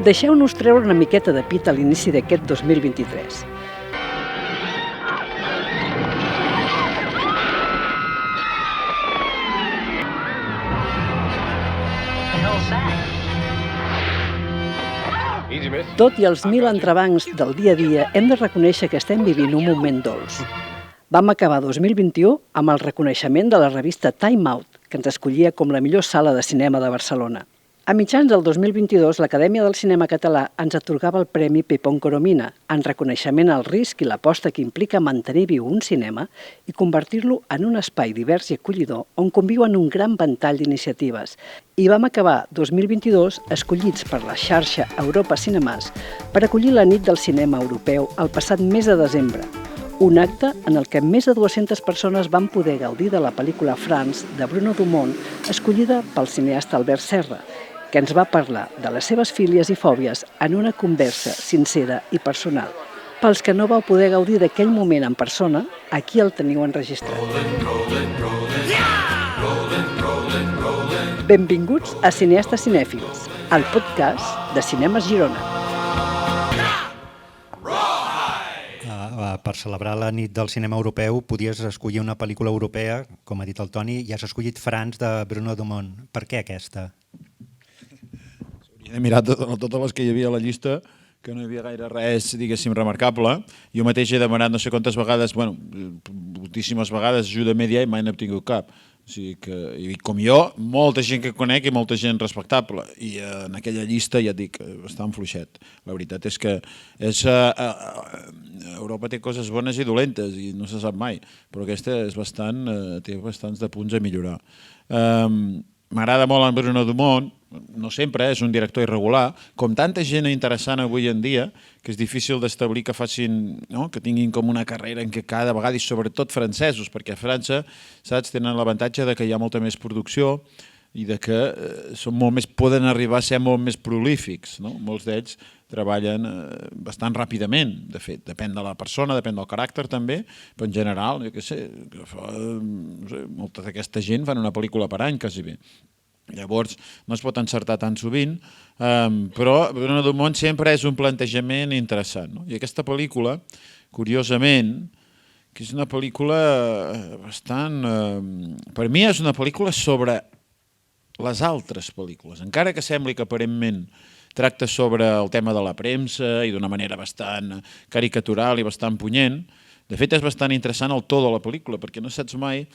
Deixeu-nos treure una miqueta de pit a l'inici d'aquest 2023. Tot i els 1000 entrebancs del dia a dia, hem de reconèixer que estem vivint un moment dolç. Vam acabar 2021 amb el reconeixement de la revista Time Out, que ens escollia com la millor sala de cinema de Barcelona. A mitjans del 2022, l'Acadèmia del Cinema Català ens atorgava el Premi Pepón Coromina, en reconeixement al risc i l'aposta que implica mantenir viu un cinema i convertir-lo en un espai divers i acollidor on conviuen un gran ventall d'iniciatives. I vam acabar 2022 escollits per la xarxa Europa Cinemas per acollir la nit del cinema europeu el passat mes de desembre, un acte en el que més de 200 persones van poder gaudir de la pel·lícula France de Bruno Dumont, escollida pel cineasta Albert Serra, que ens va parlar de les seves fílies i fòbies en una conversa sincera i personal. Pels que no vau poder gaudir d'aquell moment en persona, aquí el teniu enregistrat. Benvinguts a Cineastes Cinèfils, el podcast de Cinemes Girona. Per celebrar la nit del cinema europeu podies escollir una pel·lícula europea, com ha dit el Toni, i has escollit France de Bruno Dumont. Per què aquesta? He mirat totes les que hi havia a la llista, que no hi havia gaire res, diguéssim, remarcable. Jo mateix he demanat no sé quantes vegades, moltíssimes vegades, ajuda mèdia i mai n'he obtingut cap. O sigui que, com jo, molta gent que conec i molta gent respectable. I en aquella llista, ja et dic, bastant fluixet. La veritat és que Europa té coses bones i dolentes i no se sap mai, però aquesta és té bastants de punts a millorar. M'agrada molt en Bruno Dumont, no sempre, és un director irregular, com tanta gent interessant avui en dia, que és difícil d'establir que que tinguin com una carrera en què cada vegada, i sobretot francesos, perquè a França, saps, tenen l'avantatge de que hi ha molta més producció i de que poden arribar a ser molt més prolífics. Molts d'ells treballen bastant ràpidament, de fet, depèn de la persona, depèn del caràcter també, però en general, jo què sé, molta d'aquesta gent fan una pel·lícula per any, quasi bé. Llavors, no es pot encertar tan sovint, però Bruno Dumont sempre és un plantejament interessant. I aquesta pel·lícula, curiosament, que és una pel·lícula bastant... Per mi és una pel·lícula sobre les altres pel·lícules, encara que sembli que aparentment tracta sobre el tema de la premsa i d'una manera bastant caricatural i bastant punyent. De fet, és bastant interessant el to de la pel·lícula, perquè no saps mai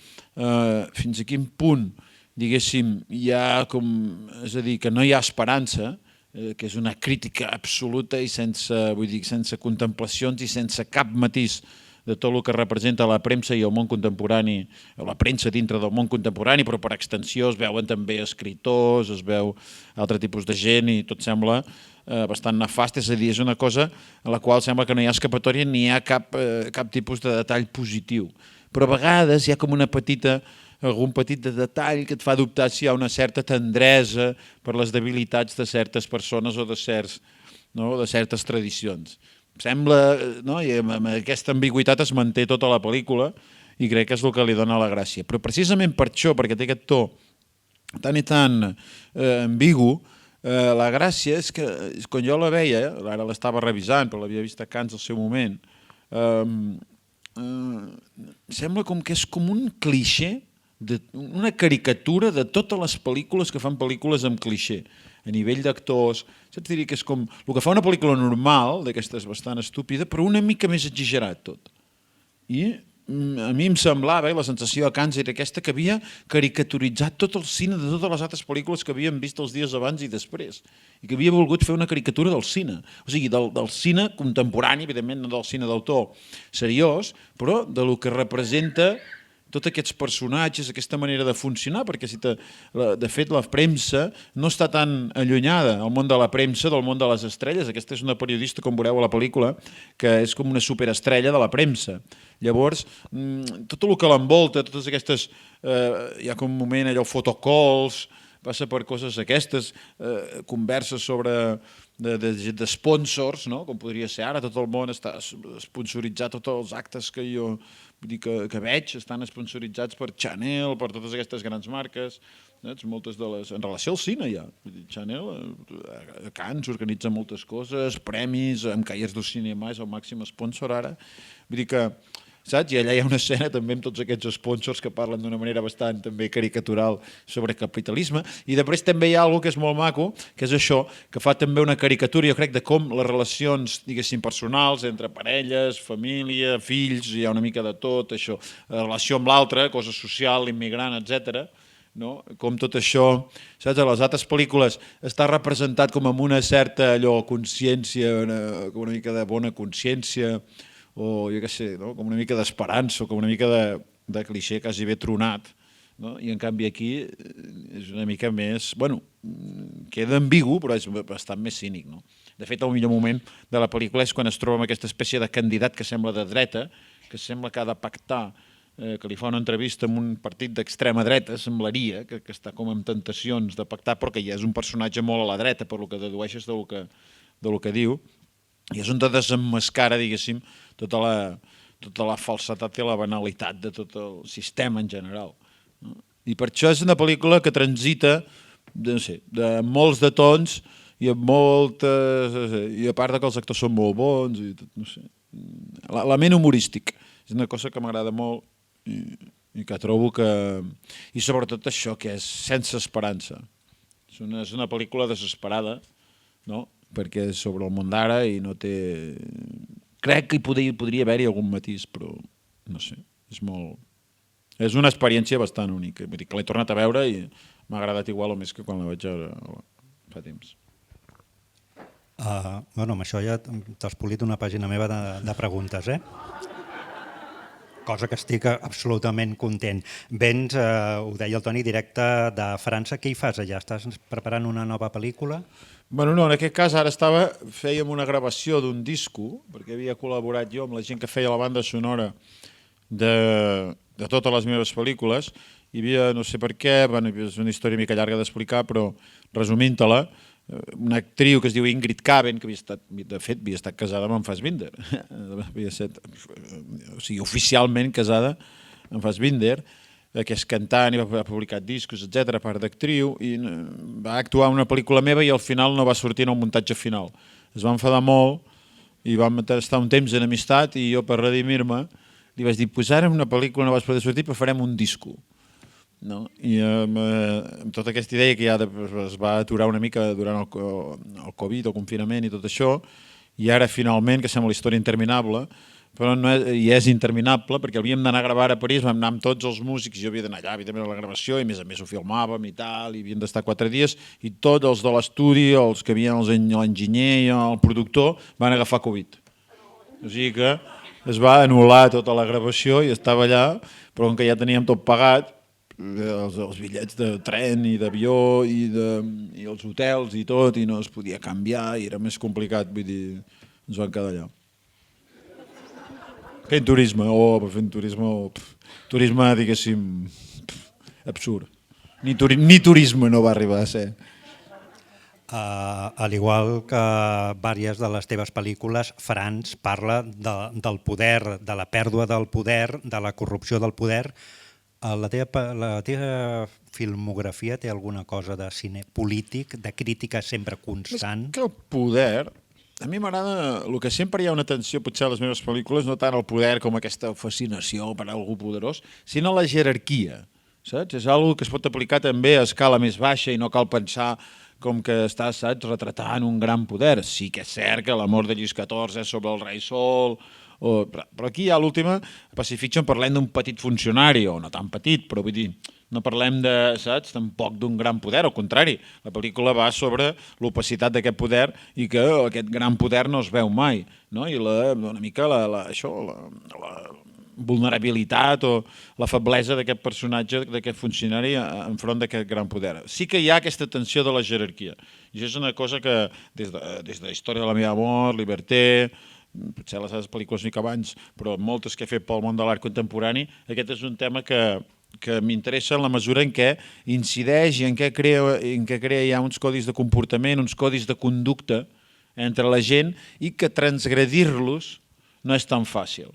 fins a quin punt, diguéssim, hi ha com... És a dir, que no hi ha esperança, que és una crítica absoluta i sense contemplacions i sense cap matís de tot el que representa la premsa i el món contemporani, la premsa dintre del món contemporani, però per extensió es veuen també escriptors, es veu altre tipus de gent i tot sembla bastant nefast, és a dir, és una cosa en la qual sembla que no hi ha escapatòria ni hi ha cap tipus de detall positiu. Però a vegades hi ha com algun petit detall que et fa dubtar si hi ha una certa tendresa per les debilitats de certes persones o de certes tradicions. Sembla, i amb aquesta ambigüitat es manté tota la pel·lícula i crec que és el que li dona la gràcia. Però precisament per això, perquè té aquest to tan i tan ambigu, la gràcia és que quan jo la veia, ara l'estava revisant, però l'havia vist a Cannes al seu moment, sembla com que és com un clixé, una caricatura de totes les pel·lícules que fan pel·lícules amb clixé. A nivell d'actors, saps? Diria que és com el que fa una pel·lícula normal, d'aquestes bastant estúpida, però una mica més exagerat tot. I a mi em semblava, la sensació a Cannes era aquesta, que havia caricaturitzat tot el cine de totes les altres pel·lícules que havíem vist els dies abans i després, i que havia volgut fer una caricatura del cine, o sigui, del cine contemporani, evidentment no del cine d'autor seriós, però del que representa tots aquests personatges, aquesta manera de funcionar, perquè de fet la premsa no està tan allunyada, el món de la premsa, del món de les estrelles. Aquesta és una periodista, com veureu a la pel·lícula, que és com una superestrella de la premsa. Llavors, tot el que l'envolta, totes aquestes... Hi ha com un moment allò, photocalls, passa per coses aquestes, converses sobre de sponsors, no? Com podria ser ara, tot el món està sponsoritzat, tots els actes que jo que veig estan sponsoritzats per Chanel, per totes aquestes grans marques, moltes de les... En relació al cine ja, Chanel a Cannes organitza moltes coses, premis, amb Cahiers du Cinema és el màxim sponsor ara, vull dir que saps? I allà hi ha una escena també amb tots aquests sponsors que parlen d'una manera bastant també caricatural sobre capitalisme, i després també hi ha alguna que és molt maco, que és això, que fa també una caricatura, jo crec, de com les relacions, diguéssim, personals entre parelles, família, fills, hi ha una mica de tot, això, relació amb l'altre, cosa social, immigrant, etc. No? Com tot això, saps? A les altres pel·lícules està representat com amb una certa consciència, una mica de bona consciència, o jo què sé, no? Com una mica d'esperança, o com una mica de clixé quasi bé tronat, no? I en canvi aquí és una mica més, bueno, queda ambigu, però és bastant més cínic, no? De fet, el millor moment de la pel·lícula és quan es troba amb aquesta espècie de candidat que sembla de dreta, que sembla que ha de pactar, que li fa una entrevista amb un partit d'extrema dreta, semblaria, que està com amb tentacions de pactar, però que ja és un personatge molt a la dreta, per lo que dedueixes del que diu, i és on desemmascara, diguéssim, tota la falsetat i la banalitat de tot el sistema en general. No? I per això és una pel·lícula que transita de molts de tons i amb moltes... I a part que els actors són molt bons, i tot, no sé, l'element humorístic és una cosa que m'agrada molt i que trobo que... I sobretot això, que és sense esperança. És una pel·lícula desesperada, no? Perquè és sobre el món d'ara i no té... Crec que podria haver-hi algun matís, però no sé, és molt... És una experiència bastant única. Vull dir que l'he tornat a veure i m'ha agradat igual o més que quan la vaig veure fa temps. Bueno, amb això ja t'has polit una pàgina meva de preguntes, cosa que estic absolutament content. Vens, ho deia el Toni, directe de França. Què hi fas allà? Estàs preparant una nova pel·lícula? Bueno, no, en aquest cas ara fèiem una gravació d'un disco, perquè havia col·laborat jo amb la gent que feia la banda sonora de totes les meves pel·lícules. Hi havia, no sé per què, és una història mica llarga d'explicar, però resumint-te-la, una actriu que es diu Ingrid Caben, que de fet havia estat casada amb en Fassbinder, o sigui, oficialment casada amb Fassbinder, que és cantant i va publicar discos, etc, a part d'actriu, i va actuar en una pel·lícula meva i al final no va sortir en el muntatge final. Es va enfadar molt i vam estar un temps en amistat i jo, per redimir-me, li vaig dir, pues ara en una pel·lícula no vas poder sortir, però farem un disco. No? I amb tota aquesta idea que ja es va aturar una mica durant el Covid, el confinament i tot això, i ara finalment, que sembla la història interminable, però no és interminable, perquè havíem d'anar a gravar a París, vam anar amb tots els músics, jo havia d'anar allà, evidentment, a la gravació, i a més ho filmàvem i tal, i havíem d'estar 4 dies, i tots els de l'estudi, els que havien l'enginyer i el productor, van agafar Covid. O sigui que es va anul·lar tota la gravació i estava allà, però com que ja teníem tot pagat, els bitllets de tren i d'avió i els hotels i tot, i no es podia canviar, i era més complicat, vull dir, ens vam quedar allà. Fent turisme, turisme, diguéssim, absurd. Ni turisme no va arribar a ser. Al igual que diverses de les teves pel·lícules, France parla del poder, de la pèrdua del poder, de la corrupció del poder. La teva filmografia té alguna cosa de cine polític, de crítica sempre constant? És que el poder... A mi m'agrada, el que sempre hi ha una tensió potser a les meves pel·lícules, no tant el poder com aquesta fascinació per algú poderós, sinó la jerarquia, saps? És una que es pot aplicar també a escala més baixa i no cal pensar com que estàs, saps, retratant un gran poder. Sí que és cert que l'amor de Lluís XIV és sobre el rei Sol, però aquí a l'última Pacifiction parlem d'un petit funcionari, o no tan petit, però vull dir, no parlem de, saps, tampoc d'un gran poder, al contrari, la pel·lícula va sobre l'opacitat d'aquest poder i que aquest gran poder no es veu mai, no? I una mica la vulnerabilitat o la feblesa d'aquest personatge, d'aquest funcionari enfront d'aquest gran poder. Sí que hi ha aquesta tensió de la jerarquia, i això és una cosa que des de la història de la meva amor, Liberté, potser les altres pel·lícules mica abans, però moltes que he fet pel món de l'art contemporani, aquest és un tema que que m'interessa en la mesura en què incideix i en què crea ja uns codis de comportament, uns codis de conducta entre la gent i que transgredir-los no és tan fàcil.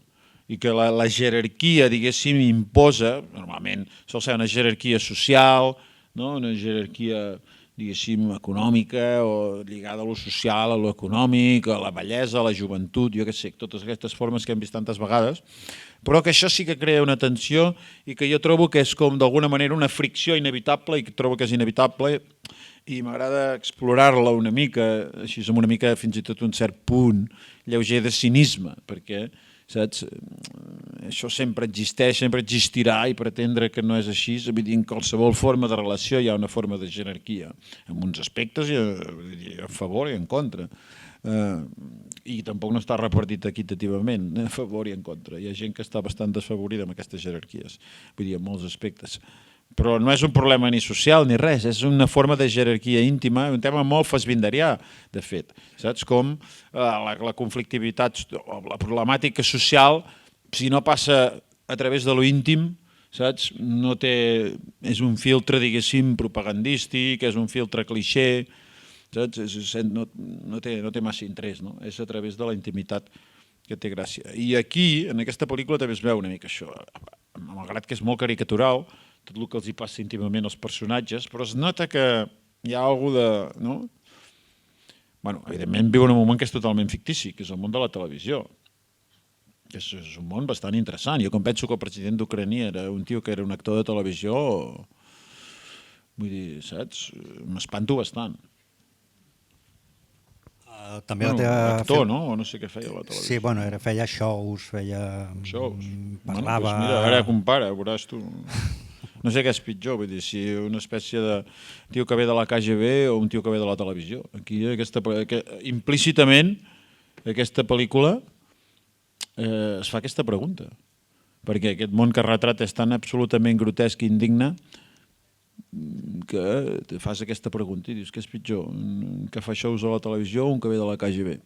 I que la jerarquia, diguéssim, imposa, normalment sol ser una jerarquia social, no? Una jerarquia, diguéssim, econòmica o lligada a lo social, a lo econòmic, a la bellesa, a la joventut, jo què sé, totes aquestes formes que hem vist tantes vegades, però que això sí que crea una tensió i que jo trobo que és com d'alguna manera una fricció inevitable i que trobo que és inevitable i m'agrada explorar-la una mica, així amb una mica fins i tot un cert punt lleuger de cinisme, perquè saps? Això sempre existeix, sempre existirà i pretendre que no és així, vull dir, en qualsevol forma de relació hi ha una forma de jerarquia, en uns aspectes a favor i en contra. I tampoc no està repartit equitativament, a favor i en contra. Hi ha gent que està bastant desfavorida amb aquestes jerarquies, vull dir, en molts aspectes. Però no és un problema ni social ni res, és una forma de jerarquia íntima, un tema molt fassbinderià, de fet. Saps com la conflictivitat o la problemàtica social, si no passa a través de lo íntim, saps? No té, és un filtre, diguéssim, propagandístic, és un filtre clixé, saps? No té massa interès, no? És a través de la intimitat que té gràcia. I aquí, en aquesta pel·lícula, també es veu una mica això, malgrat que és molt caricatural, tot el que els hi passa íntimament als personatges, però es nota que hi ha alguna de... No? Bueno, evidentment viu en un moment que és totalment fictici, que és el món de la televisió. És un món bastant interessant. Jo com penso que el president d'Ucrània era un tio que era un actor de televisió, vull dir, saps? M'espanto bastant. També bueno, actor, no? O no sé què feia a la televisió. Sí, bueno, feia shows, feia... Shows. Parlava... Bueno, doncs mira, ara compara, veuràs tu... No sé què és pitjor, vull dir, si una espècie de tio que ve de la KGB o un tio que ve de la televisió. Aquí, implícitament, aquesta pel·lícula es fa aquesta pregunta. Perquè aquest món que retrata és tan absolutament grotesc i indigne que te fas aquesta pregunta i dius què és pitjor, un que fa shows a la televisió o un que ve de la KGB?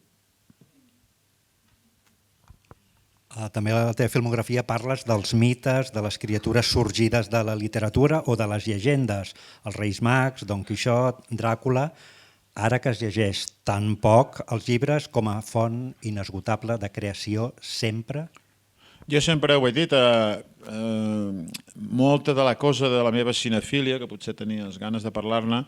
També a la teva filmografia parles dels mites, de les criatures sorgides de la literatura o de les llegendes, els Reis Mags, Don Quixot, Dràcula, ara que es llegeix tan poc els llibres com a font inesgotable de creació sempre? Jo sempre ho he dit, molta de la cosa de la meva cinefília, que potser tenies ganes de parlar-ne,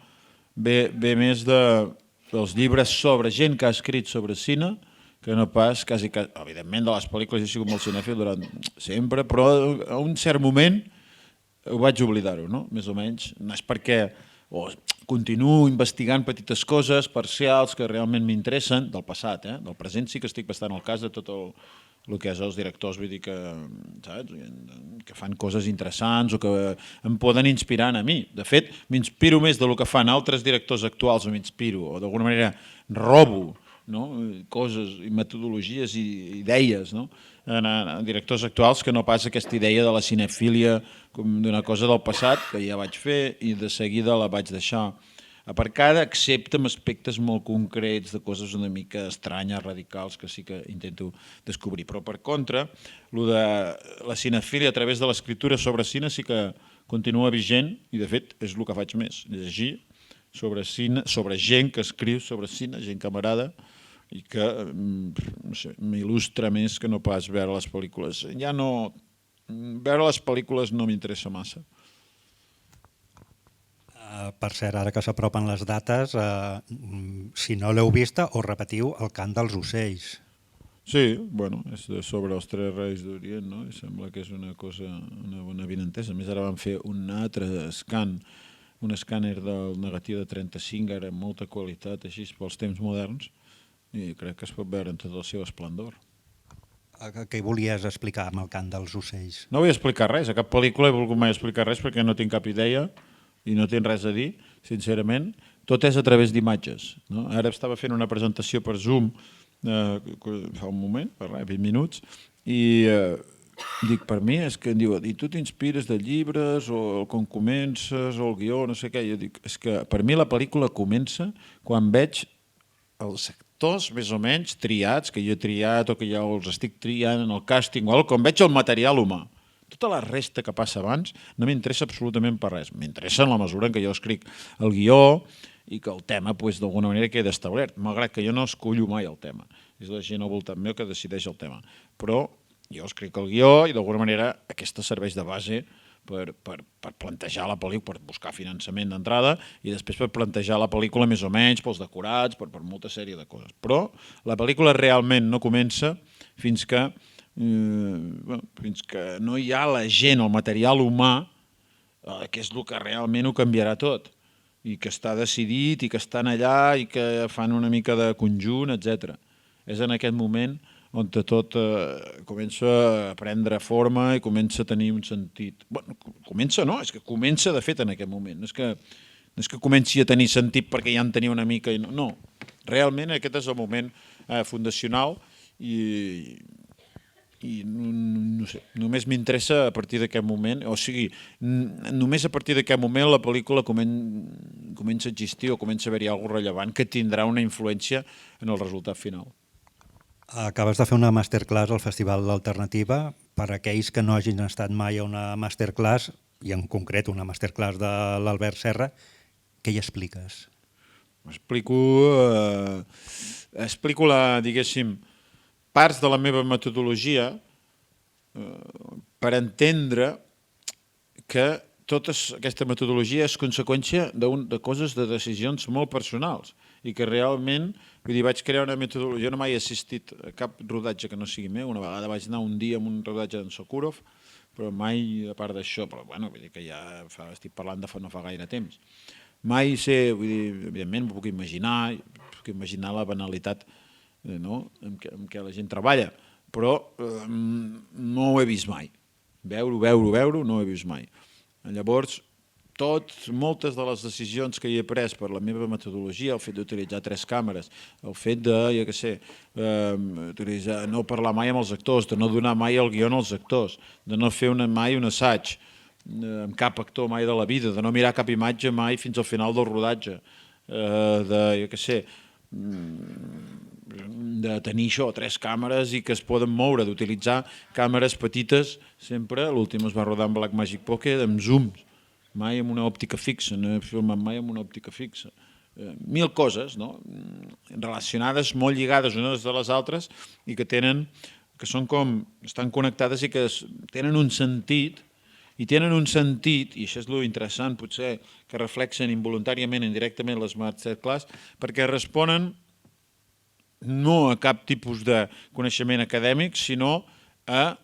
ve més dels llibres sobre gent que ha escrit sobre cine, que no pas, quasi, evidentment de les pel·lícules he sigut molt cinèfil durant sempre, però a un cert moment ho vaig oblidar-ho, no? Més o menys. No és perquè continuo investigant petites coses parcials que realment m'interessen, del passat, del present sí que estic bastant al cas de tot el que és els directors, vull dir que, saps? Que fan coses interessants o que em poden inspirar a mi. De fet, m'inspiro més del que fan altres directors actuals, o m'inspiro, o d'alguna manera robo, no? Coses i metodologies i idees, no? En directors actuals que no pas aquesta idea de la cinefília com d'una cosa del passat que ja vaig fer i de seguida la vaig deixar aparcada, excepte en aspectes molt concrets de coses una mica estranyes, radicals, que sí que intento descobrir. Però per contra, el de la cinefília a través de l'escriptura sobre cine sí que continua vigent i de fet és el que faig més, llegir sobre cine, sobre gent que escriu sobre cine, gent que m'agrada i que no sé, m'il·lustra més que no pas veure les pel·lícules. Ja no... Veure les pel·lícules no m'interessa massa. Per cert, ara que s'apropen les dates, si no l'heu vista, us repetiu El cant dels ocells. Sí, bueno, és sobre els tres reis d'Orient, no? I sembla que és una cosa, una bona avinentesa. A més, ara van fer un altre un escàner del negatiu de 35, ara amb molta qualitat, així, pels temps moderns, i crec que es pot veure en tot el seu esplendor. Què volies explicar amb El cant dels ocells? No vull explicar res, a cap pel·lícula he volgut mai explicar res perquè no tinc cap idea i no tinc res a dir, sincerament. Tot és a través d'imatges, no? Ara estava fent una presentació per Zoom fa un moment, per 20 minuts, i dic, per mi és que em diu, i tu t'inspires de llibres o com comences o el guió, no sé què. Jo dic, és que per mi la pel·lícula comença quan veig els actors més o menys triats, que jo he triat o que ja els estic triant en el càsting o alguna cosa, quan veig el material humà. Tota la resta que passa abans no m'interessa absolutament per res. M'interessa en la mesura en què jo escric el guió i que el tema d'alguna manera queda establert, malgrat que jo no escollo mai el tema. És la gent al voltant meu que decideix el tema. Però jo escric el guió i d'alguna manera aquesta serveix de base per plantejar la pel·lícula, per buscar finançament d'entrada i després per plantejar la pel·lícula més o menys, pels decorats, per molta sèrie de coses. Però la pel·lícula realment no comença fins que no hi ha la gent, el material humà, que és el que realment ho canviarà tot, i que està decidit, i que estan allà, i que fan una mica de conjunt, etc. És en aquest moment on tot comença a prendre forma i comença a tenir un sentit. Bueno, comença no, és que comença de fet en aquest moment. No és que comenci a tenir sentit perquè ja en tenia una mica. No, realment aquest és el moment fundacional i no sé, només m'interessa a partir d'aquest moment, o sigui, només a partir d'aquest moment la pel·lícula comença a existir o comença a haver-hi alguna cosa rellevant que tindrà una influència en el resultat final. Acabes de fer una masterclass al Festival d'Alternativa. Per aquells que no hagin estat mai a una masterclass, i en concret una masterclass de l'Albert Serra, què hi expliques? Explico diguéssim, parts de la meva metodologia per entendre que tota aquesta metodologia és conseqüència de coses, de decisions molt personals i que realment, vull dir, vaig crear una metodologia, jo no mai he assistit a cap rodatge que no sigui meu, una vegada vaig anar un dia a un rodatge d'en Sokurov, però mai a part d'això, però bueno, vull dir que ja estic parlant de no fa gaire temps. Mai sé, vull dir, evidentment m'ho puc imaginar la banalitat amb què la gent treballa, però no ho he vist mai. Veure, no ho he vist mai. Llavors, moltes de les decisions que hi he pres per la meva metodologia, el fet d'utilitzar 3 càmeres, el fet de, jo què sé, no parlar mai amb els actors, de no donar mai el guió als actors, de no fer mai un assaig amb cap actor mai de la vida, de no mirar cap imatge mai fins al final del rodatge, de, jo què sé, de tenir 3 càmeres i que es poden moure, d'utilitzar càmeres petites, sempre, l'últim es va rodar amb Blackmagic Pocket, amb zooms, mai amb una òptica fixa, no he filmat mai amb una òptica fixa. 1000 coses, no?, relacionades, molt lligades unes de les altres i que són com, estan connectades i que tenen un sentit, i això és lo interessant potser, que reflexen involuntàriament, indirectament les masterclass, perquè responen no a cap tipus de coneixement acadèmic, sinó a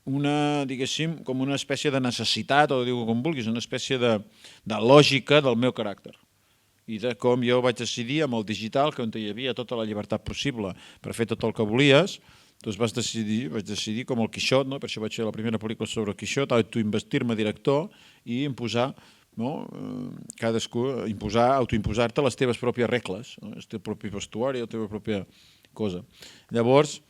una, diguéssim, com una espècie de necessitat, o diu com vulguis, una espècie de lògica del meu caràcter. I de com jo vaig decidir amb el digital, que on hi havia tota la llibertat possible per fer tot el que volies, doncs vaig decidir com el Quixot, per això vaig fer la primera pel·lícula sobre el Quixot, autoinvestir-me director i imposar, cadascú, autoimposar-te les teves pròpies regles, el teu propi vestuari, la teva pròpia cosa. Llavors,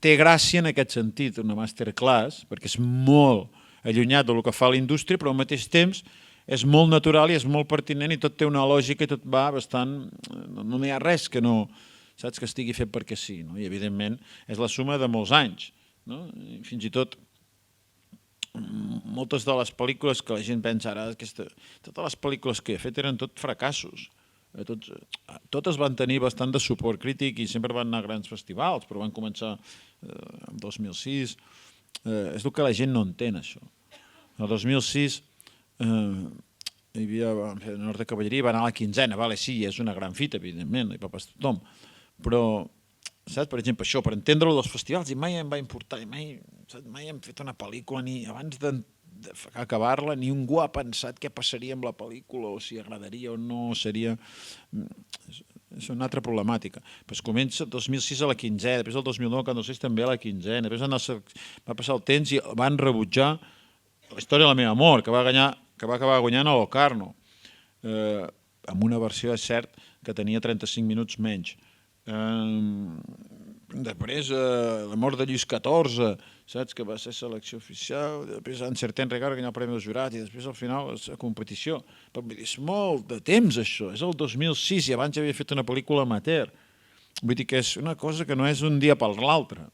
té gràcia en aquest sentit una masterclass, perquè és molt allunyat del que fa la indústria, però al mateix temps és molt natural i és molt pertinent i tot té una lògica i tot va bastant... No hi ha res que no... saps, que estigui fet perquè sí, i evidentment és la suma de molts anys. Fins i tot moltes de les pel·lícules que la gent pensa ara, totes les pel·lícules que he fet eren tot fracassos. Totes van tenir bastant de suport crític i sempre van anar a grans festivals, però van començar en 2006. És el que la gent no entén, això. El 2006 hi havia Nord de Cavalleria, va anar a la 15ª, sí, és una gran fita, evidentment, hi va passar tothom, però, saps, per exemple, això, per entendre-ho dels festivals, i mai em va importar, mai hem fet una pel·lícula, ni abans d'acabar-la, ningú ha pensat què passaria amb la pel·lícula, o si agradaria o no, seria... És una altra problemàtica. Pues comença el 2006 a la 15ª, després el 2009, el 2006 també a la 15ª, després va passar el temps i van rebutjar La història de la meva amor, que va acabar guanyant a Locarno, amb una versió, és cert, que tenia 35 minuts menys. Després, La mort de Lluís XIV, saps, que va ser selecció oficial, després Encertent Regard, guanyar el Premi del Jurat, i després al final la competició. Però és molt de temps, això, és el 2006, i abans ja havia fet una pel·lícula amateur. Vull dir que és una cosa que no és un dia per l'altre.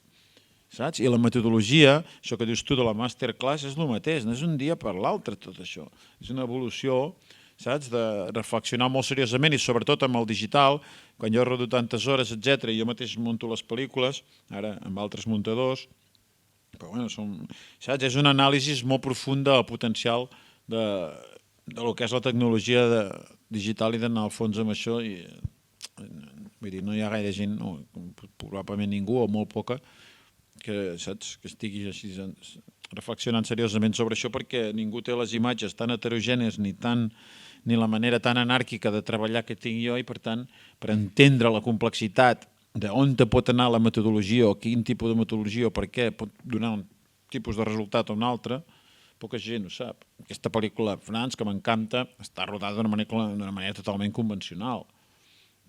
saps? I la metodologia, això que dius tu de la masterclass, és el mateix, no és un dia per l'altre tot això. És una evolució, saps? De reflexionar molt seriosament i sobretot amb el digital, quan jo rodo tantes hores, etc. I jo mateix monto les pel·lícules, ara amb altres muntadors, però bueno, saps? És una anàlisi molt profunda del potencial de lo que és la tecnologia digital i d'anar al fons amb això. I, vull dir, no hi ha gaire gent, no, probablement ningú o molt poca, que, saps, que estigui així reflexionant seriosament sobre això, perquè ningú té les imatges tan heterogènies ni la manera tan anàrquica de treballar que tinc jo, i per tant, per entendre la complexitat d'on te pot anar la metodologia o quin tipus de metodologia o per què pot donar un tipus de resultat o un altre, poca gent ho sap. Aquesta pel·lícula France, que m'encanta, està rodada d'una manera totalment convencional,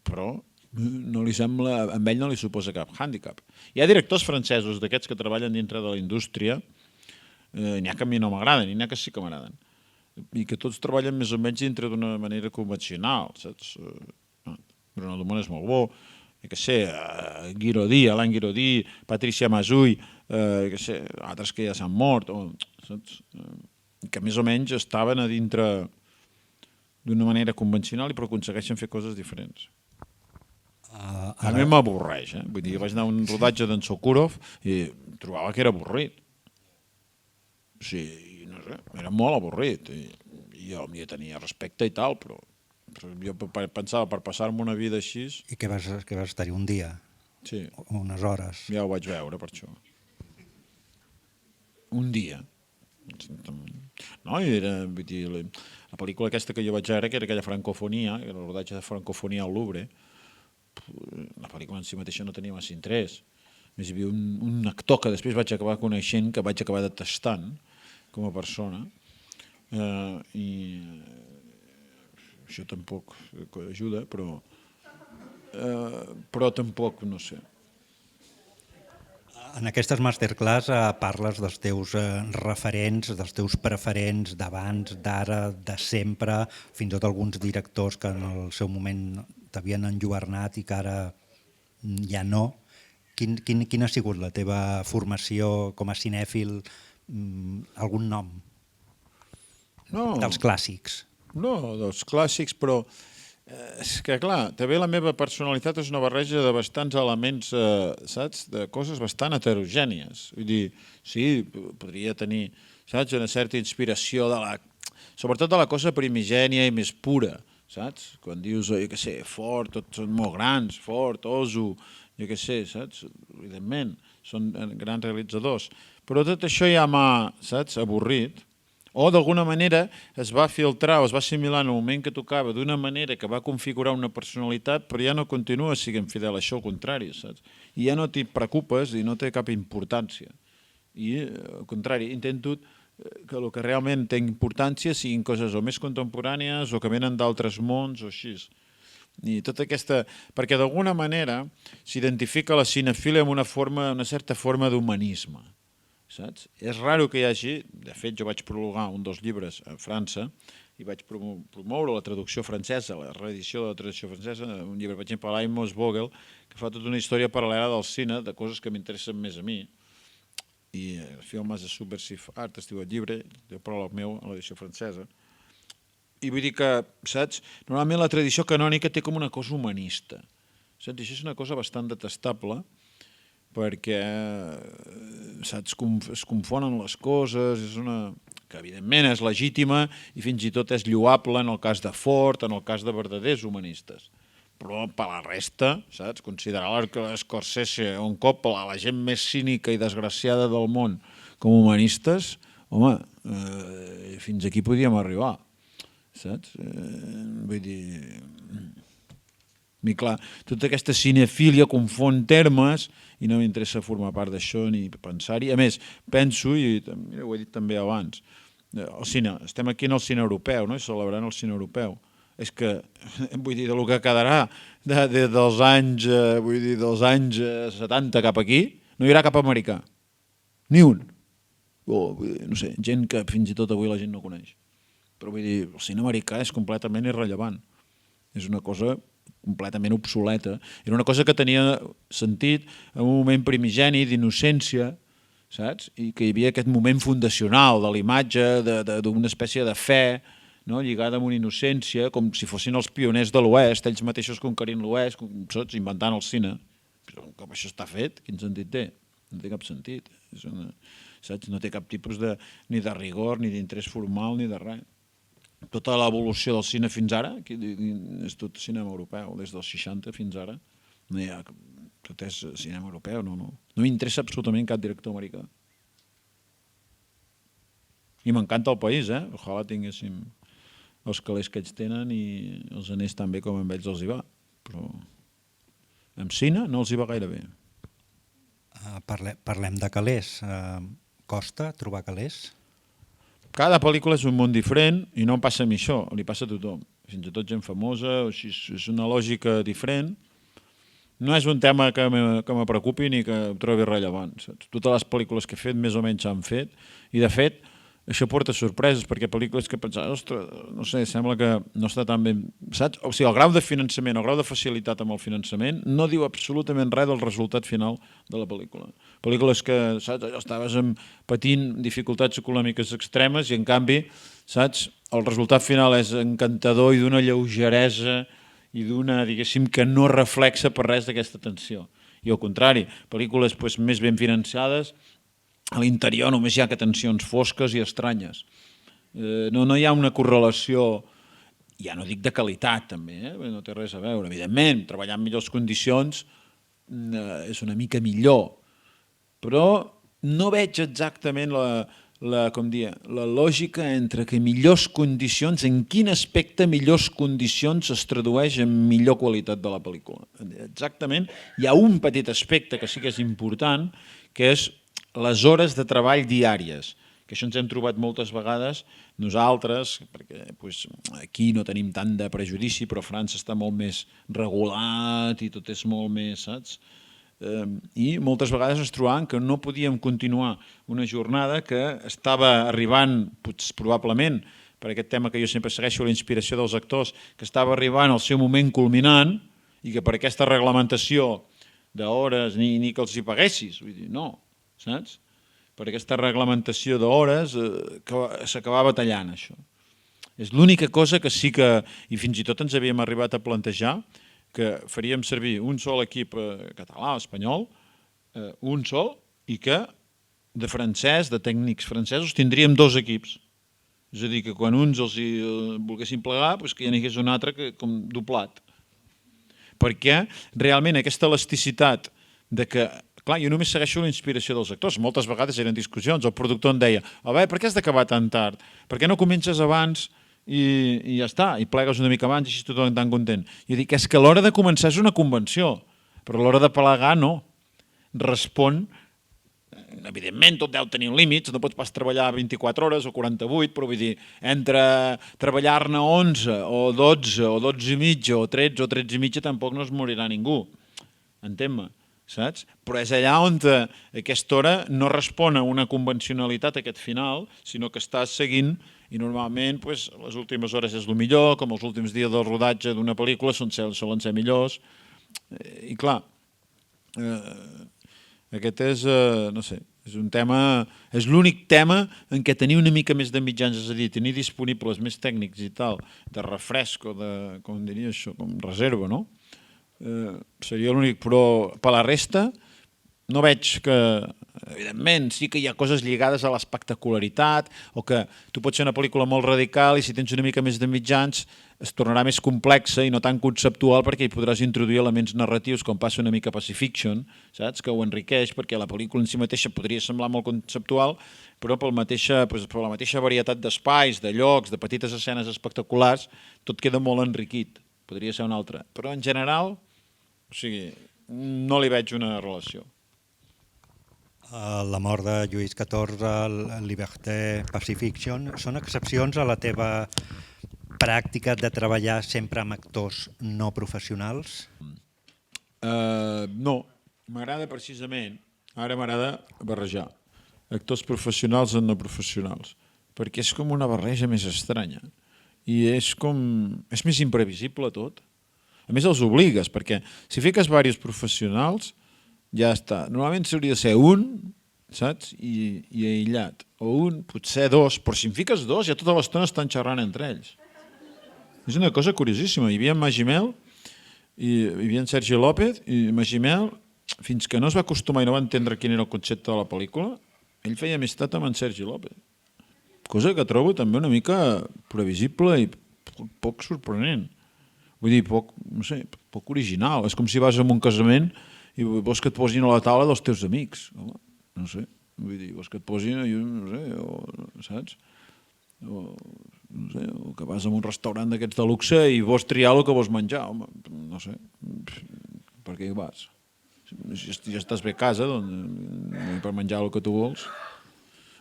però no li sembla, amb ell no li suposa cap hàndicap. Hi ha directors francesos d'aquests que treballen dintre de la indústria, n'hi ha que a mi no m'agraden, n'hi ha que sí que m'agraden, i que tots treballen més o menys dintre d'una manera convencional, saps? Bruno Dumont és molt bo, que sé, Alain Guiraudy, Patricia Mazouy, que sé, altres que ja s'han mort, saps? Que més o menys estaven a dintre d'una manera convencional però aconsegueixen fer coses diferents. A mi m'avorreix, vull dir, jo vaig anar a un rodatge d'en Sokurov i trobava que era avorrit. O sigui, no sé, era molt avorrit. I jo tenia respecte i tal, però jo pensava per passar-me una vida així... I que vas estar-hi un dia? Sí. Unes hores? Ja ho vaig veure, per això. Un dia. No, i era, vull dir, la pel·lícula aquesta que jo vaig veure, que era aquella francofonia, que era el rodatge de francofonia al Louvre, la pel·lícula en si mateixa no tenia massa interès. Més hi havia un actor que després vaig acabar coneixent, que vaig acabar detestant com a persona, i això tampoc ajuda, però tampoc, no sé. En aquestes masterclass parles dels teus referents, dels teus preferents d'abans, d'ara, de sempre, fins i tot alguns directors que en el seu moment t'havien enlluernat i que ara ja no. Quina ha sigut la teva formació com a cinèfil? Algun nom? No. Dels clàssics? No, dels clàssics, però és que, clar, també la meva personalitat és una barreja de bastants elements, saps?, de coses bastant heterogènies. Vull dir, sí, podria tenir, saps?, una certa inspiració sobretot de la cosa primigènia i més pura, saps? Quan dius, jo què sé, Ford, tots són molt grans, Ford, Ozu, jo què sé, saps? Evidentment, són grans realitzadors. Però tot això ja m'ha, saps?, avorrit, o d'alguna manera es va filtrar o es va assimilar en el moment que tocava d'una manera que va configurar una personalitat, però ja no continua sent fidel a això, al contrari, saps? I ja no t'hi preocupes i no té cap importància. I, al contrari, intento que el que realment té importància siguin coses o més contemporànies o que venen d'altres mons o així. I tota aquesta... Perquè d'alguna manera s'identifica la cinefília amb una certa forma d'humanisme. Saps? És raro que hi hagi, de fet jo vaig prologar un dels llibres a França i vaig promoure la traducció francesa, la reedició de la traducció francesa, un llibre, per exemple, l'Amos Vogel, que fa tota una història paral·lela del cine, de coses que m'interessen més a mi, i el film és de Subversive Art, es diu el llibre, el pròleg meu a l'edició francesa, i vull dir que, saps, normalment la tradició canònica té com una cosa humanista, saps? I això és una cosa bastant detestable, perquè, saps, es confonen les coses, és una... que evidentment és legítima i fins i tot és lloable en el cas de Ford, en el cas de verdaders humanistes. Però per la resta, saps, considerar l'Scorsese o en Coppola la gent més cínica i desgraciada del món com humanistes, home, fins aquí podíem arribar, saps? Vull dir... I clar, tota aquesta cinefília confon termes i no m'interessa formar part d'això ni pensar-hi. A més, penso, i ho he dit també abans, el cine, estem aquí en el cine europeu, no? I celebrant el cine europeu. És que, vull dir, del que quedarà dels anys 70 cap aquí, no hi haurà cap americà. Ni un. O, no sé, gent que fins i tot avui la gent no coneix. Però vull dir, el cine americà és completament irrellevant. És una cosa completament obsoleta. Era una cosa que tenia sentit en un moment primigeni d'innocència, saps? I que hi havia aquest moment fundacional de l'imatge, d'una espècie de fe, no? Lligada amb una innocència, com si fossin els pioners de l'Oest, ells mateixos conquerint l'Oest, saps? Inventant el cine. Però com això està fet, quin sentit té? No té cap sentit. Saps? No té cap tipus ni de rigor, ni d'interès formal, ni de res. Tota l'evolució del cine fins ara, és tot cinema europeu, des dels 60 fins ara, no hi ha, tot és cinema europeu, no m'interessa absolutament cap director americà. I m'encanta el país, ojalà tinguéssim els calés que ells tenen i els anés tan bé com amb ells els hi va, però amb cine no els hi va gaire bé. Parlem de calés. Costa trobar calés? Cada pel·lícula és un món diferent i no em passa a mi això, li passa a tothom. Fins i tot gent famosa, és una lògica diferent. No és un tema que me preocupi ni que ho trobi rellevant. Saps? Totes les pel·lícules que he fet més o menys s'han fet i de fet això porta sorpreses perquè pel·lícules que pensava, ostres, no sé, sembla que no està tan ben... Saps? O sigui, el grau de finançament, el grau de facilitat amb el finançament no diu absolutament res del resultat final de la pel·lícula. Pel·lícules que, saps, allò estaves patint dificultats econòmiques extremes i en canvi, saps, el resultat final és encantador i d'una lleugeresa i d'una, diguéssim, que no reflexa per res d'aquesta tensió. I al contrari, pel·lícules més ben finançades, a l'interior només hi ha tensions fosques i estranyes. No hi ha una correlació, ja no dic de qualitat també, no té res a veure. Evidentment, treballar en millors condicions és una mica millor, però no veig exactament la lògica entre que millors condicions, en quin aspecte millors condicions es tradueix en millor qualitat de la pel·lícula. Exactament, hi ha un petit aspecte que sí que és important, que és les hores de treball diàries, que això ens hem trobat moltes vegades nosaltres, perquè aquí no tenim tant de prejudici, però a França està molt més regulat i tot és molt més, saps? I moltes vegades ens trobàvem que no podíem continuar una jornada que estava arribant, probablement, per aquest tema que jo sempre segueixo, la inspiració dels actors, que estava arribant al seu moment culminant i que per aquesta reglamentació d'hores ni que els hi paguessis, vull dir, no, saps? Per aquesta reglamentació d'hores s'acabava tallant això. És l'única cosa que sí que, i fins i tot ens havíem arribat a plantejar, que faríem servir un sol equip català, espanyol, un sol, i que de francès, de tècnics francesos, tindríem dos equips. És a dir, que quan uns els volguessin plegar, que ja n'hi hagués un altre com doblat. Perquè realment aquesta elasticitat de que clar, jo només segueixo la inspiració dels actors. Moltes vegades eren discussions. El productor em deia, per què has d'acabar tan tard? Per què no comences abans i ja està? I plegues una mica abans i així tothom tan content. Jo dic, és que a l'hora de començar és una convenció, però a l'hora de plegar no. Respon, evidentment tot deu tenir límits, no pots pas treballar 24 hores o 48, però vull dir, entre treballar-ne 11 o 12 o 12 i mitja o 13 o 13 i mitja tampoc no es morirà ningú. Entén-me? Saps? Però és allà on aquesta hora no respon a una convencionalitat aquest final, sinó que estàs seguint i normalment les últimes hores és el millor, com els últims dies del rodatge d'una pel·lícula solen ser millors. I clar, aquest és, no sé, és un tema, és l'únic tema en què tenir una mica més de mitjans, és a dir, tenir disponibles més tècnics i tal, de refresc o de, com diria això, com reserva, no? Seria l'únic, però per la resta no veig que, evidentment, sí que hi ha coses lligades a l'espectacularitat o que tu pots fer una pel·lícula molt radical i si tens una mica més de mitjans es tornarà més complexa i no tan conceptual perquè hi podràs introduir elements narratius com passa una mica a Pacifiction, saps? Que ho enriqueix perquè la pel·lícula en si mateixa podria semblar molt conceptual però per la mateixa varietat d'espais, de llocs, de petites escenes espectaculars, tot queda molt enriquit. Podria ser una altra. Però en general, o sigui, no li veig una relació. La mort de Lluís XIV, Liberté, Pacifiction, són excepcions a la teva pràctica de treballar sempre amb actors no professionals? No, m'agrada precisament, ara m'agrada barrejar actors professionals amb no professionals, perquè és com una barreja més estranya i és més imprevisible tot. A més, els obligues, perquè si fiques diversos professionals, ja està. Normalment s'hauria de ser un, saps? I aïllat. O un, potser dos, però si en fiques dos, ja tota l'estona estan xerrant entre ells. És una cosa curiosíssima. Hi havia en Magimel, hi havia en Sergi López, i Magimel, fins que no es va acostumar i no va entendre quin era el concepte de la pel·lícula, ell feia amistat amb en Sergi López. Cosa que trobo també una mica previsible i poc sorprenent. Vull dir, no sé, poc original. És com si vas a un casament i vols que et posin a la taula dels teus amics. Home, no sé, vull dir, vols que et posin, no sé, saps? O, no sé, o que vas a un restaurant d'aquests de luxe i vols triar el que vols menjar. Home, no sé, per què hi vas? Si ja estàs bé a casa, doncs, per menjar el que tu vols.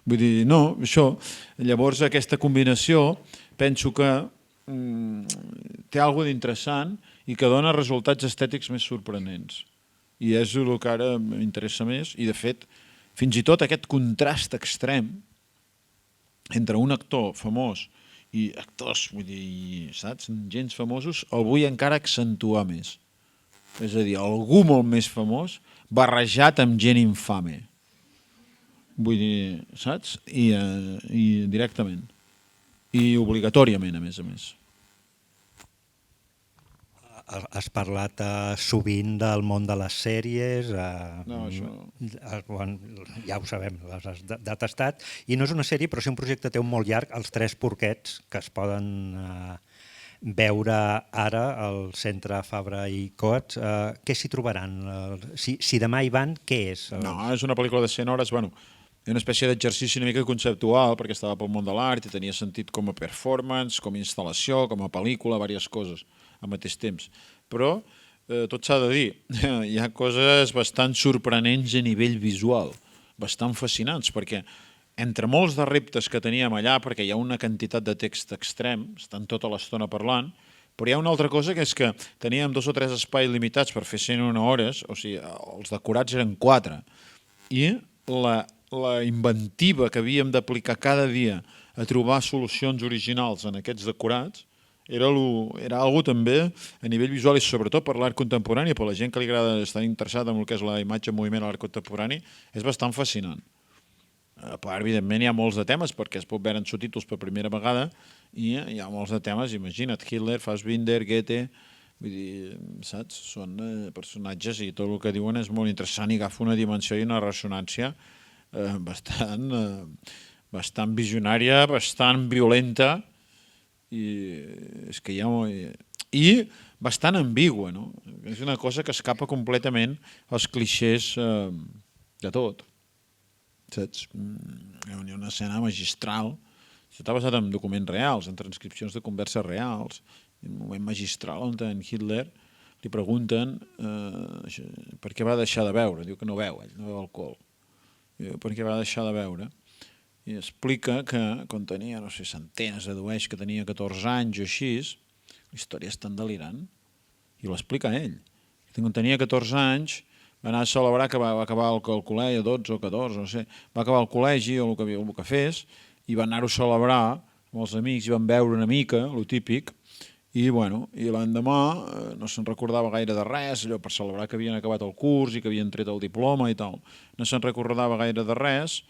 Vull dir, no, això. Llavors, aquesta combinació, penso que té alguna d'interessant i que dona resultats estètics més sorprenents. I és el que ara m'interessa més. I, de fet, fins i tot aquest contrast extrem entre un actor famós i actors, vull dir, saps, gens famosos, el vull encara accentuar més. És a dir, algú molt més famós barrejat amb gent infame. Vull dir, saps? I directament. I obligatòriament, a més. Has parlat sovint del món de les sèries, No, això... ja ho sabem, les has detestat, i no és una sèrie, però sí un projecte teu molt llarg, Els Tres Porquets, que es poden veure ara al Centre Fabra i Coats. Què s'hi trobaran? Si demà hi van, què és? No, és una pel·lícula de 100 hores, bueno, una espècie d'exercici una mica conceptual, perquè estava pel món de l'art i tenia sentit com a performance, com a instal·lació, com a pel·lícula, diverses coses al mateix temps. Però, tot s'ha de dir, hi ha coses bastant sorprenents a nivell visual, bastant fascinants, perquè entre molts de reptes que teníem allà, perquè hi ha una quantitat de text extrem, estan tota l'estona parlant, però hi ha una altra cosa, que és que teníem 2 o 3 espais limitats per fer 101 hores, o sigui, els decorats eren 4, i la inventiva que havíem d'aplicar cada dia a trobar solucions originals en aquests decorats era algo també a nivell visual i sobretot per l'art contemporani, per la gent que li agrada estar interessada en el que és la imatge en moviment a l'art contemporani, és bastant fascinant. A part, evidentment, hi ha molts de temes, perquè es pot veure en subtítols per primera vegada, i hi ha molts de temes, imagina't, Hitler, Fassbinder, Goethe, vull dir, saps? Són personatges i tot el que diuen és molt interessant i agafa una dimensió i una ressonància bastant visionària, bastant violenta, i és que hi ha... I bastant ambigua, no? És una cosa que escapa completament als clixés de tot. Saps? Hi ha una escena magistral, està basat en documents reals, en transcripcions de converses reals, un moment magistral on en Hitler li pregunten per què va deixar de beure. Diu que no beu, ell no beu alcohol. Diu, per què va deixar de beure? I explica que quan tenia, no sé, centenes, dedueix que tenia 14 anys o així, la història és tan delirant, i l'explica ell. Quan tenia 14 anys va anar a celebrar que va acabar el col·legi, 12 o 14, no sé, va acabar el col·legi o el que fes, i van anar-ho a celebrar amb els amics, i van beure una mica, el típic, i l'endemà no se'n recordava gaire de res, allò per celebrar que havien acabat el curs i que havien tret el diploma i tal. No se'n recordava gaire de res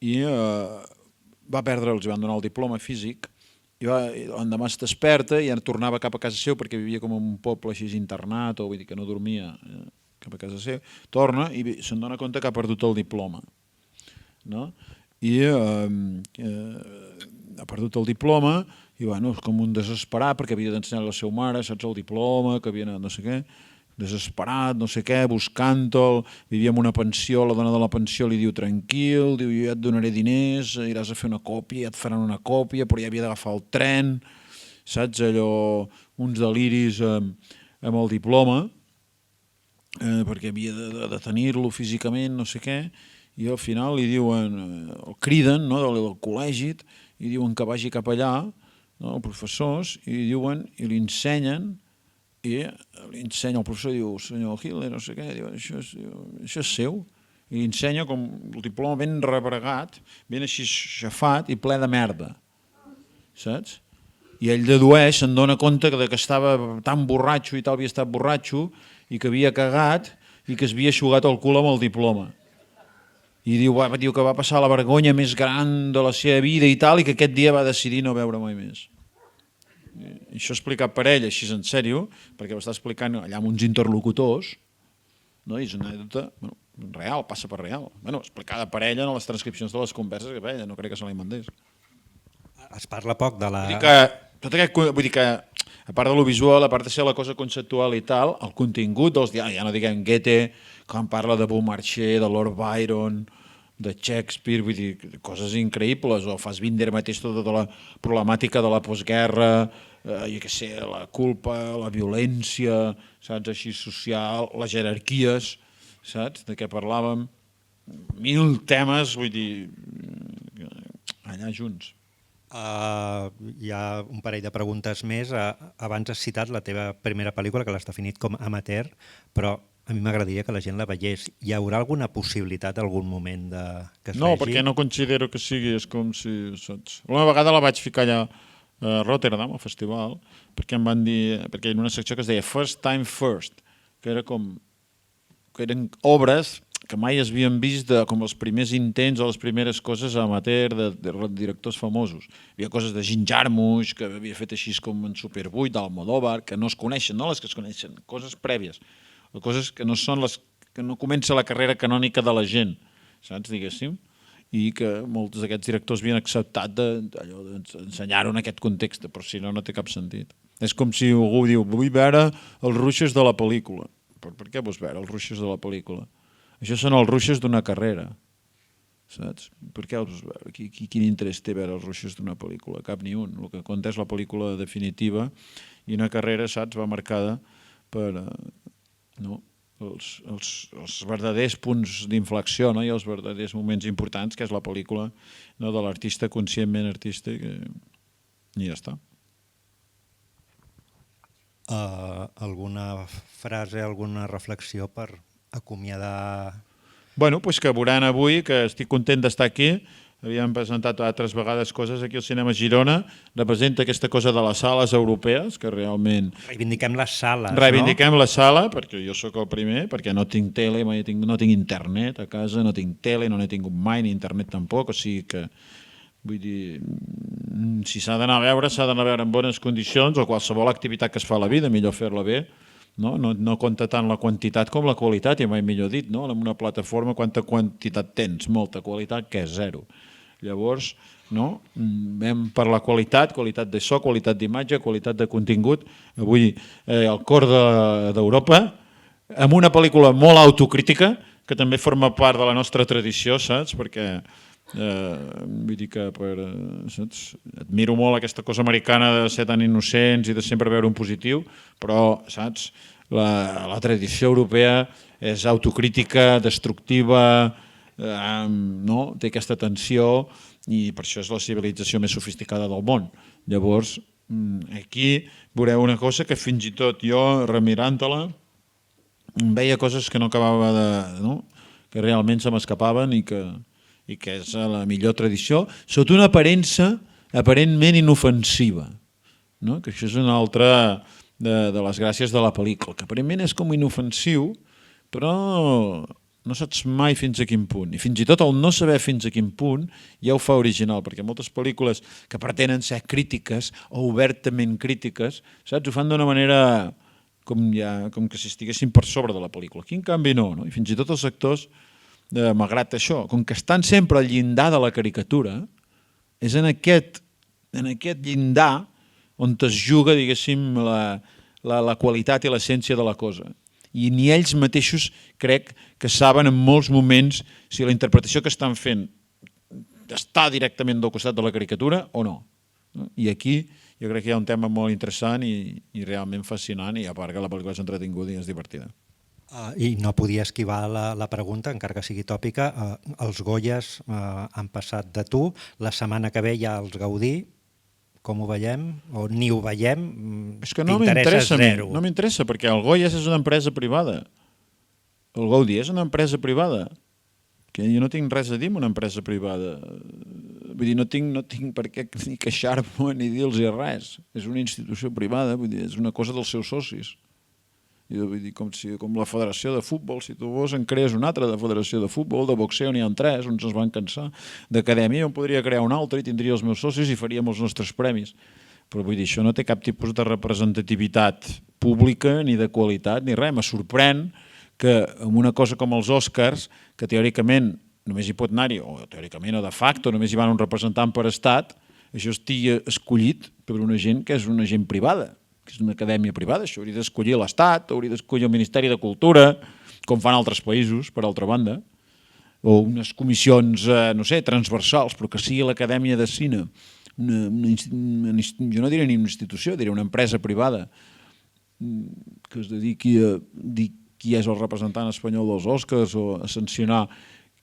i va perdre, els van donar el diploma físic, i l'endemà es desperta i tornava cap a casa seu perquè vivia com en un poble així internat, o vull dir que no dormia cap a casa seu, torna i se'n dona compte que ha perdut el diploma. I ha perdut el diploma i és com un desesperat perquè havia d'ensenyar a la seva mare, saps, el diploma, que havia anat no sé què, desesperat, no sé què, buscant-te'l, vivia en una pensió, la dona de la pensió li diu tranquil, diu jo et donaré diners, iràs a fer una còpia, ja et faran una còpia, però ja havia d'agafar el tren, saps, allò, uns deliris amb el diploma, perquè havia de tenir-lo físicament, no sé què, i al final li diuen, el criden del col·legi, i diuen que vagi cap allà, els professors, i li ensenyen, i li ensenya, el professor diu, senyor Hitler, no sé què, diu, això és seu, i li ensenya com el diploma ben rebregat, ben així xafat i ple de merda, saps? I ell dedueix, se'n dona compte que estava tan borratxo i tal, havia estat borratxo, i que havia cagat i que s'havia eixugat el cul amb el diploma. I diu que va passar la vergonya més gran de la seva vida i tal, i que aquest dia va decidir no beure mai més. I això explicat per ell, així en sèrio, perquè ho està explicant allà amb uns interlocutors, no? I és una anècdota real, passa per real. Explicada per ella en les transcripcions de les converses que feia, no crec que se la inventés. Es parla poc de la... Vull dir que, a part de lo visual, a part de ser la cosa conceptual i tal, el contingut dels diàlegs, ja no diguem Goethe, quan parla de Beaumarchais, de Lord Byron, de Shakespeare, vull dir, coses increïbles, o Fassbinder mateix tota la problemàtica de la postguerra, jo què sé, la culpa, la violència, saps, així social, les jerarquies, saps, de què parlàvem, 1000 temes, vull dir, allà junts. Hi ha un parell de preguntes més. Abans has citat la teva primera pel·lícula, que l'has definit com amateur, però a mi m'agradaria que la gent la veiés. Hi haurà alguna possibilitat, algun moment que es vegi? No, perquè no considero que sigui, és com si... Saps? Una vegada la vaig ficar allà a Rotterdam, al festival, perquè em van dir... Perquè hi ha una secció que es deia First Time First, que era com... que eren obres que mai es havien vist com els primers intents o les primeres coses amateur de directors famosos. Hi havia coses de Jim Jarmusch, que havia fet així com en Super 8, d'Almodóvar, que no es coneixen, no les que es coneixen, coses prèvies, coses que no són les que no comença la carrera canònica de la gent, saps, diguéssim, i que molts d'aquests directors havien acceptat d'ensenyar-ho en aquest context, però si no, no té cap sentit. És com si algú diu, vull veure els ruixos de la pel·lícula. Per què vols veure els ruixos de la pel·lícula? Això són els ruixos d'una carrera, saps? Per què els vols veure? Quin interès té veure els ruixos d'una pel·lícula? Cap ni un. El que compta és la pel·lícula definitiva i una carrera, saps, va marcada per els verdaders punts d'inflexió, no? I els verdaders moments importants, que és la pel·lícula de l'artista conscientment artístic, i ja està. Alguna frase, alguna reflexió per acomiadar... Bueno, doncs que veuran avui que estic content d'estar aquí. Havíem presentat altres vegades coses aquí al Cinema Girona. Representa aquesta cosa de les sales europees, que realment... Reivindiquem les sales, Reivindiquem la sala, perquè jo sóc el primer, perquè no tinc tele, no tinc internet a casa, no tinc tele, no n'he tingut mai, ni internet tampoc, o sigui que... Vull dir, si s'ha d'anar a veure, s'ha d'anar a veure en bones condicions, o qualsevol activitat que es fa a la vida, millor fer-la bé. No compta tant la quantitat com la qualitat, i mai millor dit, no? En una plataforma quanta quantitat tens? Molta qualitat, que és zero. Llavors, vam per la qualitat de so, qualitat d'imatge, qualitat de contingut. Avui al cor d'Europa, amb una pel·lícula molt autocrítica, que també forma part de la nostra tradició, saps? Perquè vull dir que admiro molt aquesta cosa americana de ser tan innocents i de sempre veure un positiu, però saps, la tradició europea és autocrítica, destructiva, té aquesta tensió, i per això és la civilització més sofisticada del món. Llavors, aquí veureu una cosa que fins i tot jo, remirant-la, veia coses que no acabava de... que realment se m'escapaven i que és la millor tradició, sota una aparença aparentment inofensiva, que això és una altra de les gràcies de la pel·lícula, que aparentment és com inofensiu, però no saps mai fins a quin punt. I fins i tot el no saber fins a quin punt ja ho fa original, perquè moltes pel·lícules que pretenen ser crítiques o obertament crítiques, saps, ho fan d'una manera com que si estiguessin per sobre de la pel·lícula. Aquí, en canvi, no. I fins i tot els actors, malgrat això, com que estan sempre al llindar de la caricatura, és en aquest llindar on es juga, diguéssim, la qualitat i l'essència de la cosa. I ni ells mateixos crec que saben en molts moments si la interpretació que estan fent està directament del costat de la caricatura o no. I aquí jo crec que hi ha un tema molt interessant i realment fascinant, i a part que la pel·lícula és entretinguda i és divertida. I no podia esquivar la pregunta, encara que sigui tòpica. Els Goyes han passat de tu, la setmana que ve ja els Gaudí, com ho veiem? O ni ho veiem? És que no m'interessa, no m'interessa, perquè el Goyes és una empresa privada. El Gaudí és una empresa privada. Que jo no tinc res a dir amb una empresa privada. Vull dir, no tinc per què ni queixar-me ni dir-los res. És una institució privada, vull dir, és una cosa dels seus socis. I vull dir, com la federació de futbol, si tu vols en crees una altra de federació de futbol, de boxeo n'hi ha 3, uns es van cansar, d'acadèmia on podria crear una altra i tindria els meus socis i faríem els nostres premis. Però vull dir, això no té cap tipus de representativitat pública ni de qualitat ni res. Me sorprèn que en una cosa com els Oscars, que teòricament només hi pot anar-hi, o teòricament o de facto només hi van un representant per estat, això estigui escollit per una gent que és una gent privada, que és una acadèmia privada. Això hauria d'escollir l'Estat, hauria d'escollir el Ministeri de Cultura, com fan altres països, per altra banda, o unes comissions, no sé, transversals, però que sigui l'Acadèmia de Cine, jo no diré ni una institució, diré una empresa privada que es dediqui a dir qui és el representant espanyol dels Oscars o a sancionar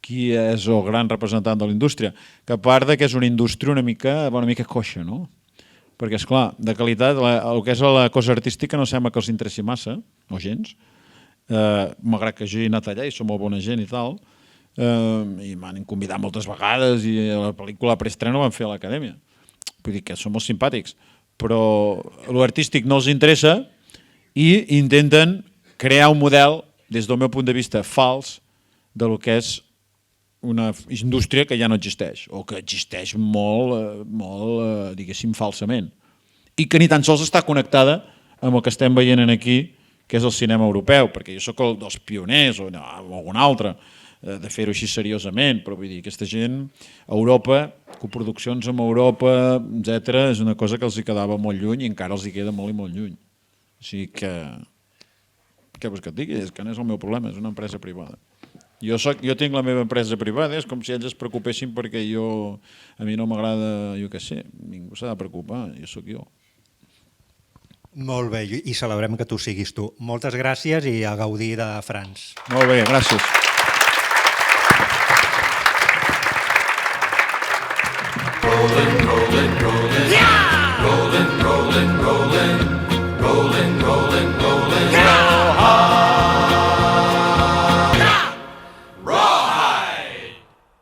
qui és el gran representant de la indústria, que a part que és una indústria una mica coixa, no? Perquè, esclar, de qualitat, el que és la cosa artística no sembla que els interessi massa, o gens, malgrat que jo he anat allà i som molt bona gent i tal, i m'han convidat moltes vegades i la pel·lícula preestrena ho van fer a l'Acadèmia. Vull dir que són molt simpàtics, però l'artístic no els interessa i intenten crear un model, des del meu punt de vista, fals del que és una indústria que ja no existeix, o que existeix molt, diguéssim, falsament, i que ni tan sols està connectada amb el que estem veient aquí, que és el cinema europeu, perquè jo sóc dels pioners, o algun altre, de fer-ho així seriosament, però vull dir, aquesta gent, a Europa, coproduccions amb Europa, etc., és una cosa que els hi quedava molt lluny i encara els hi queda molt i molt lluny. O sigui que, què vols que et digui? És que no és el meu problema, és una empresa privada. Jo tinc la meva empresa privada, és com si ells es preocupessin perquè a mi no m'agrada, jo què sé, ningú s'ha de preocupar, jo sóc jo. Molt bé, i celebrem que tu siguis tu. Moltes gràcies i a gaudir de Franç. Molt bé, gràcies. Rolling, rolling, rolling.